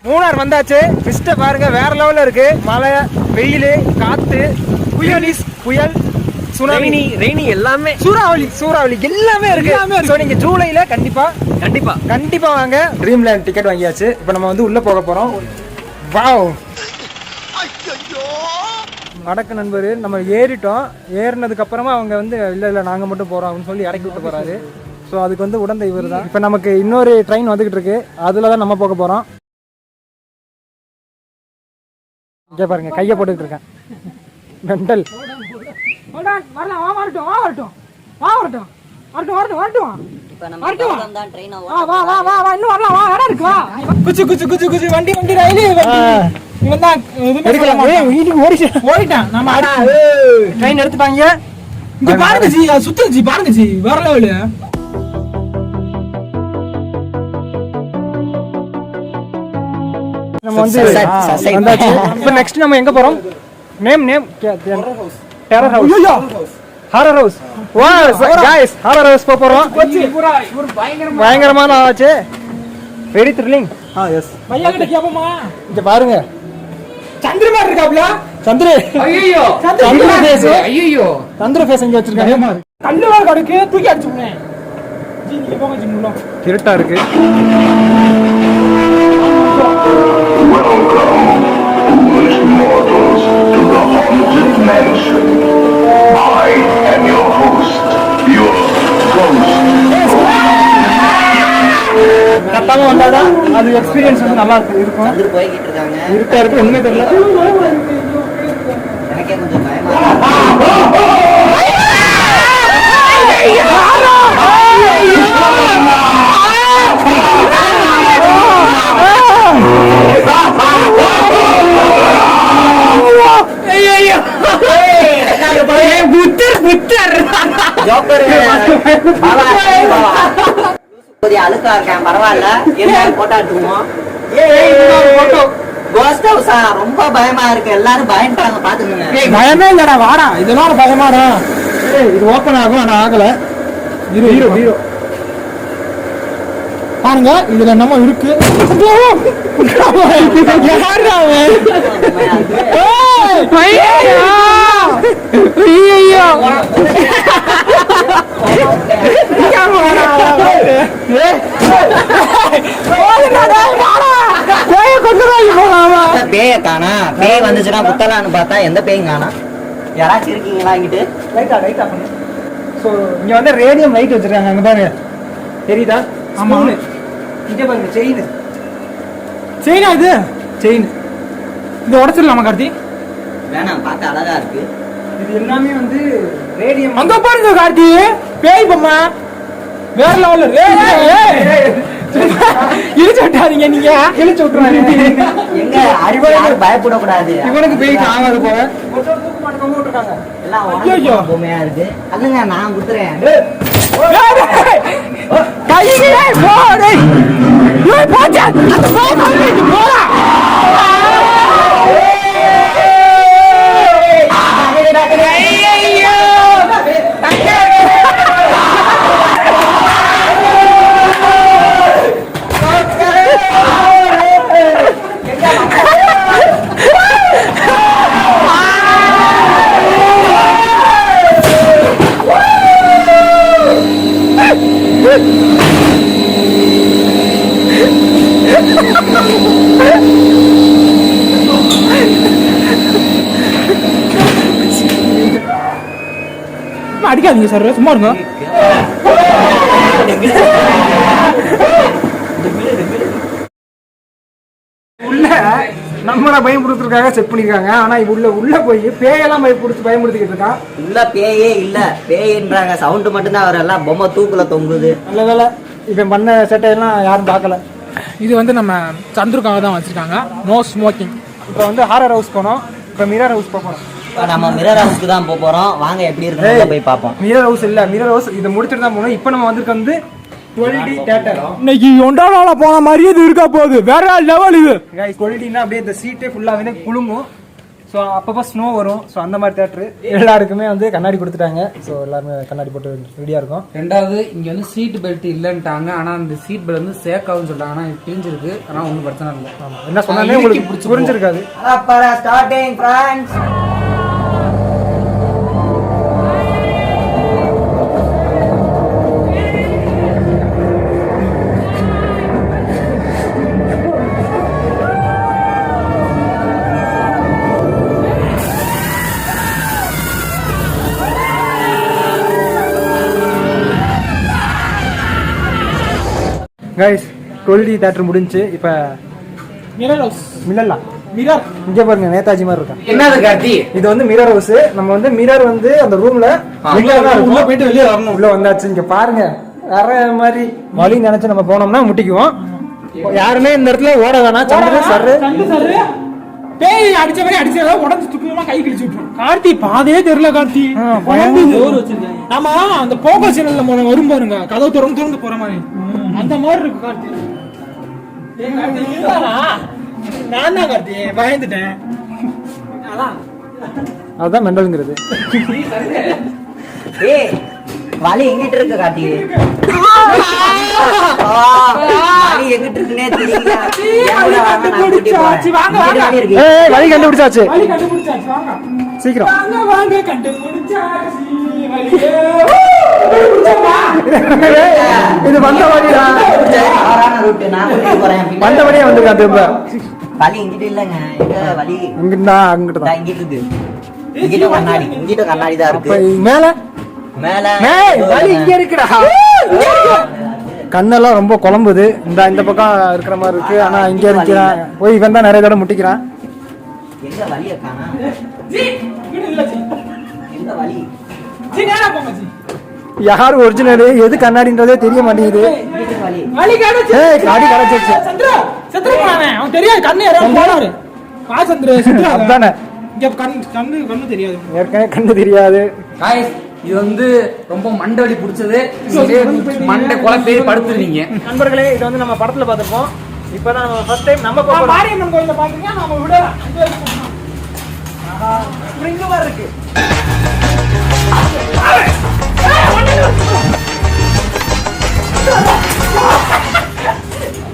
மூணார் வந்தாச்சு. பிஸ்ட பாருங்க, வேற லெவல்ல இருக்கு. மழை, வெயில், காத்து, புயல், சுனாமி, ரெய்னி, எல்லாமே சூறாவளி எல்லாமே இருக்கு. சோ நீங்க ஜூலைல கண்டிப்பா வாங்க. ட்ரீம்லேண்ட் டிக்கெட் வாங்கியாச்சு. இப்போ நம்ம வந்து உள்ள போக போறோம். வாவ், வடக்கு நண்பர் நம்ம ஏறிட்டோம். ஏறினதுக்கு அப்புறமா அவங்க வந்து இல்ல நாங்க மட்டும் போறோம் அப்படின்னு சொல்லி இறக்கி விட்டு போறாரு. ஸோ அதுக்கு வந்து உடந்த இவர் தான். இப்போ நமக்கு இன்னொரு ட்ரெயின் வந்துகிட்டு இருக்கு, அதுல தான் நம்ம போக போறோம். இங்கே பாருங்க, கையை போட்டுக்கிட்டு இருக்கேன். மெண்டல். ட்ரெயின் எடுத்துட்டாங்க. இங்க பாருங்க ஜி, சுத்துச்சு பாருங்க ஜி, வேற லெவல். நம்ம வந்து வந்தாச்சு. இப்போ நெக்ஸ்ட் நம்ம எங்க போறோம்? Name terror house. Horror house. Wow guys, horror house போறோம். பயங்கரமான ஆச்சு. Very thrilling. எஸ் பையா கிட்ட கேப்போமா? இங்க பாருங்க, சந்திரமா இருக்காப்ல. சந்திர ஐயோ, சந்திர ஃபேஸ். ஐயோ, சந்திர ஃபேஸ் இங்க வச்சிருக்காங்க. கல்லு வர கடுக்கு தூக்கி அடிச்சுங்க ஜி. நீங்க போங்க ஜி, முள்ள இருட்டா இருக்கு. கட்டாம வந்தாதான் அது எக்ஸ்பீரியன்ஸ் வந்து நல்லா இருக்கும். இருட்டா இருக்கு, உண்மை தெரியல. எனக்கே கொஞ்சம் அழுக்கா இருக்கேன், பரவாயில்ல. போட்டோ எடுத்துக்குவோம். ரொம்ப பயமா இருக்கு, எல்லாரும் பயந்துட்டாங்க. பாத்துக்கோங்க. பயமே இல்லடா, வாடா. இதெல்லாம் ஒரு பயமாடா. இது ஓபன் ஆகும், ஆனா ஆகல. ஹீரோ பாருங்க, இதுல நம்ம இருக்கு. பேய காணா. பேய் வந்துச்சுன்னா குத்தலான்னு பார்த்தா எந்த பேயும் காணா. யாராச்சும் இருக்கீங்களா? இங்கிட்டு லைட்டா பண்ணு. சோ இங்க வந்து ரேடியம் லைட் வச்சிருக்காங்க. அங்க பாருங்க, தெரியுதா? ஆமா, இங்க பாருங்க. செயினா இது? செயின் இது உடைச்சிடலாமா கார்த்தி? வேணாம், பார்க்க அழகா இருக்கு. இது எல்லாமே வந்து ரேடியம். அங்க பாருங்க கார்த்தி, பேய் பொம்மை வேற லெவல்ல. இழுச்சு விட்டாதீங்க, நீங்க இழுச்சு விட்டுறாங்க. எங்க அறிவாளி பயப்படக்கூடாது. இவனுக்கு பேய் ஆகாது போல. எல்லாம் பொம்மையா இருக்கு. அதுங்க நான் குடுத்துறேன். அடிக்காதீங்க சார், சும்மா இருங்க. உள்ள நம்மள பயமுறுத்துறதுக்காக செட் பண்ணிருக்காங்க. ஆனா உள்ள போய் பேயெல்லாம் பயமுறுத்திக்கிட்டு இருக்கான். உள்ள பேயே இல்ல, பேயின்றாங்க. சவுண்ட் மட்டும் தான். அவரெல்லாம் பொம்மை தூக்குல தொங்குது. நல்ல வேலை இவன் பண்ண செட்டையெல்லாம் யாரும் பார்க்கல. இது வந்து நம்ம சந்துருக்காக தான் வச்சிருக்காங்க. No smoking. இப்போ வந்து ஹாரர் ஹவுஸ் போனோம். இப்போ மிரர் ஹவுஸ் போறோம். நம்ம மிரர் ஹவுஸ்க்கு தான் போறோம். வாங்க எப்படி இருக்கு போய் பார்ப்போம். மிரர் ஹவுஸ் இல்ல, மிரர் ஹவுஸ் இதை முடிச்சுட்டு தான் போனோம். இப்போ நம்ம வந்திருக்க வந்து 12D தியேட்டர். இன்னைக்கு ஒண்டானால போன மாதிரியே இது இருக்கா போகுது. வேற லெவல் இது. गाइस 12Dனா அப்படியே இந்த சீட்டே ஃபுல்லா வந்து குலுங்கும். ஸோ அப்பப்போ ஸ்னோ வரும். ஸோ அந்த மாதிரி தேட்டரு எல்லாருக்குமே வந்து கண்ணாடி கொடுத்துட்டாங்க. ஸோ எல்லாருமே கண்ணாடி போட்டு ரெடியாக இருக்கும். ரெண்டாவது இங்கே வந்து சீட் பெல்ட் இல்லைன்ட்டாங்க. ஆனால் அந்த சீட் பெல்ட் வந்து சேக்காதுன்னு சொல்லிட்டாங்க. ஆனால் இது பிரிஞ்சிருக்கு. ஆனால் ஒன்றும் பிரச்சனை இல்லை. ஆமாம், என்ன சொன்னாலே உங்களுக்கு புரிஞ்சிருக்காது. Starting friends. Guys 12D theatre முடிஞ்சு. இப்போ மிரர் ஹவுஸ் மில்லலாம் மிரர் இங்கே பாருங்க, நேதாஜி மாதிரி இருக்கா. என்னது கார்த்தி? இது வந்து மிரர் ஹவுஸ். நம்ம வந்து மிரர் வந்து அந்த ரூம்ல உள்ள போயிட்டு வெளியே வரணும். உள்ள வந்தாச்சு. இங்க பாருங்க, வேற மாதிரி வழி நினைச்சு நம்ம போனோம்னா முட்டிக்குவோம். யாருமே இந்த இடத்துல ஓட வேணாம். சந்திர சர்ரு பேய் அடிச்ச மாதிரி அடிச்சதா உடஞ்சு துக்குமா கை கிழிச்சு விட்டுரும். கார்த்தி பாதே தெரியல. கார்த்தி நம்ம அந்த போகோ சேனல்ல வரும் பாருங்க, கதவு திறந்து போற மாதிரி அந்த மாதிரி இருக்கு கார்த்தி. நான் தான் கார்த்தி பயந்துட்டேன். அதுதான் மெண்டல்ங்கிறது. வலி எங்கிட்டு இருக்கு காட்டி? வலி எங்கிட்டு இருக்குன்னே தெரியல. வழி கண்டுபிடிச்சாச்சு. சீக்கிரம் இது வந்த வழியா? வந்த வழியா வந்துருக்கா திரும்ப? வலி எங்கிட்ட இல்லங்க. வலி இங்கிட்டா? அங்கிட்டு தான். இங்கிட்டு இருக்கு. இங்கிட்ட கண்ணாடி. இங்கிட்ட கண்ணாடி தான் இருக்கு. மேல மேல வலி இங்க இருக்குடா. கண்ணெல்லாம் ரொம்ப குழம்புது. இந்த பக்கம் இருக்கிற மாதிரி இருக்கு. ஆனா இங்க இருக்கிறான் போய் இவன் தான் நிறைய தடவை முட்டிக்கிறான். எங்க வலிய காணா? எங்க வலி? யாரு ஒரிஜினல் எது கண்ணாடின்றதே தெரிய மாட்டேங்குது. காடி கிடைச்சிருச்சு. அவன் தெரியாது கண்ணு போனாரு. அதானே கண்ணு தெரியாது. ஏற்கனவே கண்ணு தெரியாது. இது வந்து ரொம்ப மண்டை வலி பிடிச்சது. மண்டை குழப்பே படுத்துறீங்க நண்பர்களே. இது வந்து நம்ம படத்துல பார்த்திருப்போம். இப்பதான் நம்ம ஃபர்ஸ்ட் டைம் நம்ம மாரியம்மன் கோயில பாத்தீங்கன்னா நம்ம விட இருக்கு.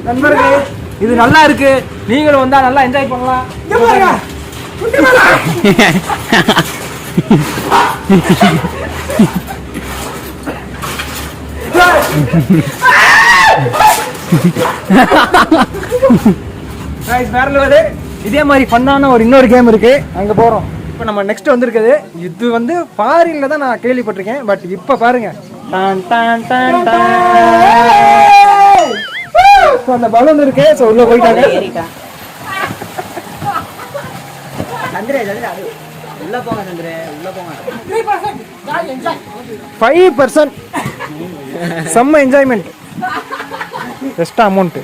நண்பர்களே இது நல்லா இருக்கு. நீங்களும் வந்தா நல்லா என்ஜாய் பண்ணலாம். இதே மாதிரி ஃபன்னான ஒரு இன்னொரு கேம் இருக்கு, அங்க போறோம். இப்போ நம்ம நெக்ஸ்ட் வந்திருக்குது. இது வந்து ஃபாரின்ல தான் நான் கேள்விப்பட்டிருக்கேன். பட் இப்போ பாருங்க, டான் டான் டான் டான். அந்த பலூன் இருக்கு. ஸோ உள்ள போயிட்டாங்க. உள்ள போங்க சந்திரே, உள்ள போங்க. 5% செம்ம enjoyment. Extra amount,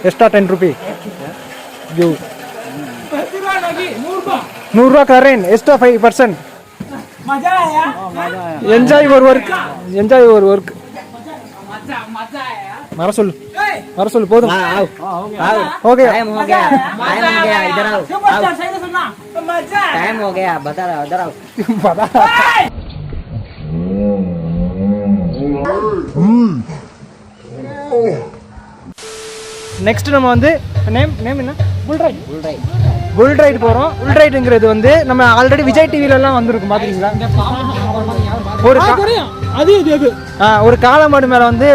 extra 10 Ruby. 100 ரூபா கரேன், எக்ஸ்ட்ரா 5%. என்ஜாய் ஒரு ஒர்க், என்ஜாய் ஒரு ஒர்க். வர சொல்லு, வர சொல்லு போதும். ஓகே टाइम हो गया, इधर आओ. टाइम हो गया, बता रहा, इधर आओ. நெக்ஸ்ட் நம்ம வந்து நேம் என்ன? புல் ரைட் போறோம். புல் ரைடுங்கிறது வந்து நம்ம ஆல்ரெடி விஜய் டிவில எல்லாம் வந்திருக்கும், பாத்தீங்களா? ஒரு காளை மாடு மேல வந்து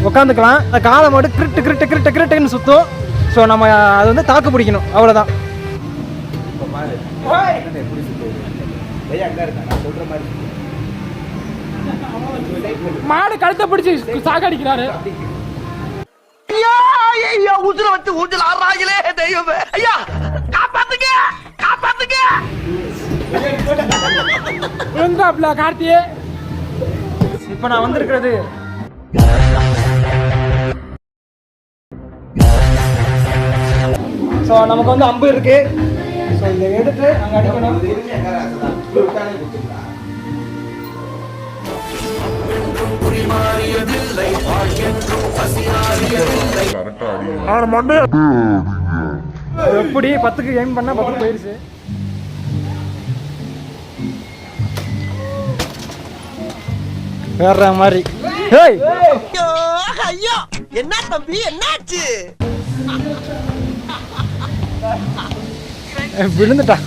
உட்காந்துக்கலாம். அந்த காளை மாடு கிரிட்டு கிரிட்டு கிரிட்டு கிரிட்டுன்னு சுத்தும். ஸோ நம்ம அது வந்து தாக்கு பிடிக்கணும், அவ்வளவுதான். மாடு கழுத்தை பிடிச்சி சாகடிக்கிறாரு. உசுர வச்சு ஊஞ்சல் ஆடுறாங்களே தெய்வமே, ஐயா காப்பாத்துங்க காப்பாத்துங்க. விழுந்தாப்ல கார்த்தியே. இப்ப நான் வந்திருக்கிறது ஸோ நமக்கு வந்து அம்பு இருக்கு. ஸோ இதை எடுத்து அங்க அடிக்கணும். எப்படி 10க்கு எய்ம் பண்ணா 10 போயிருச்சு. வேற மாதிரி. ஏய் ஐயோ ஐயோ என்ன தம்பி என்னாச்சு விழுந்துட்டா.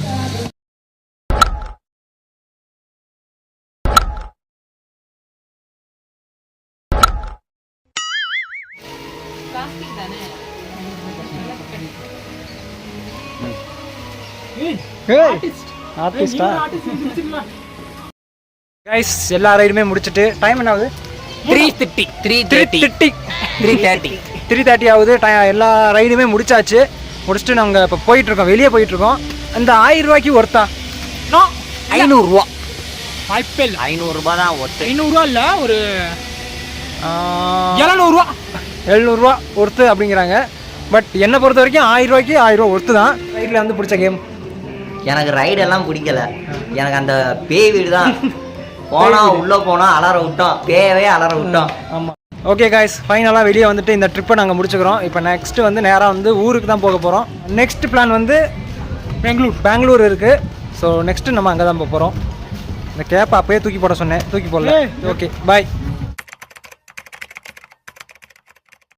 ஆர்டிஸ்டா கைஸ் எல்லா ரைடுமே முடிச்சிட்டு டைம் என்ன ஆகுது? 3:30 ஆகுது. எல்லா ரைடுமே முடிச்சாச்சு. முடிச்சுட்டு நாங்கள் இப்போ போயிட்டுருக்கோம், வெளியே போயிட்டுருக்கோம். இந்த 1000 ரூபாய்க்கு ஒர்த்தா? 500 ரூபா. வாய்ப்பே இல்லை. 500 ரூபாய் தான் ஒருத்தர். 500 ரூபா இல்ல, ஒரு 700 ரூபா 700 ரூபா ஒர்த்து அப்படிங்கிறாங்க. பட் என்னை பொறுத்த வரைக்கும் 1000 ரூபாய்க்கு 1000 ரூபா ஒர்த்து தான். ரைடில் வந்து பிடிச்ச கேம் எனக்கு ரைடு எல்லாம் பிடிக்கல. எனக்கு அந்த பேய் வீடு தான். போனா உள்ள போனா அலற விட்டோம், பேயவே அலற விட்டோம். ஆமாம். ஓகே காய்ஸ், ஃபைனலாக வெளியே வந்துட்டு இந்த ட்ரிப்பை நாங்கள் முடிச்சுக்கிறோம். இப்போ நெக்ஸ்ட்டு வந்து நேராக வந்து ஊருக்கு தான் போக போகிறோம். நெக்ஸ்ட் பிளான் வந்து பெங்களூர் இருக்குது. ஸோ நெக்ஸ்ட்டு நம்ம அங்கே தான் போக போகிறோம். இந்த கேப்பை அப்பயே தூக்கி போட சொன்னேன், தூக்கி போடல. Okay bye.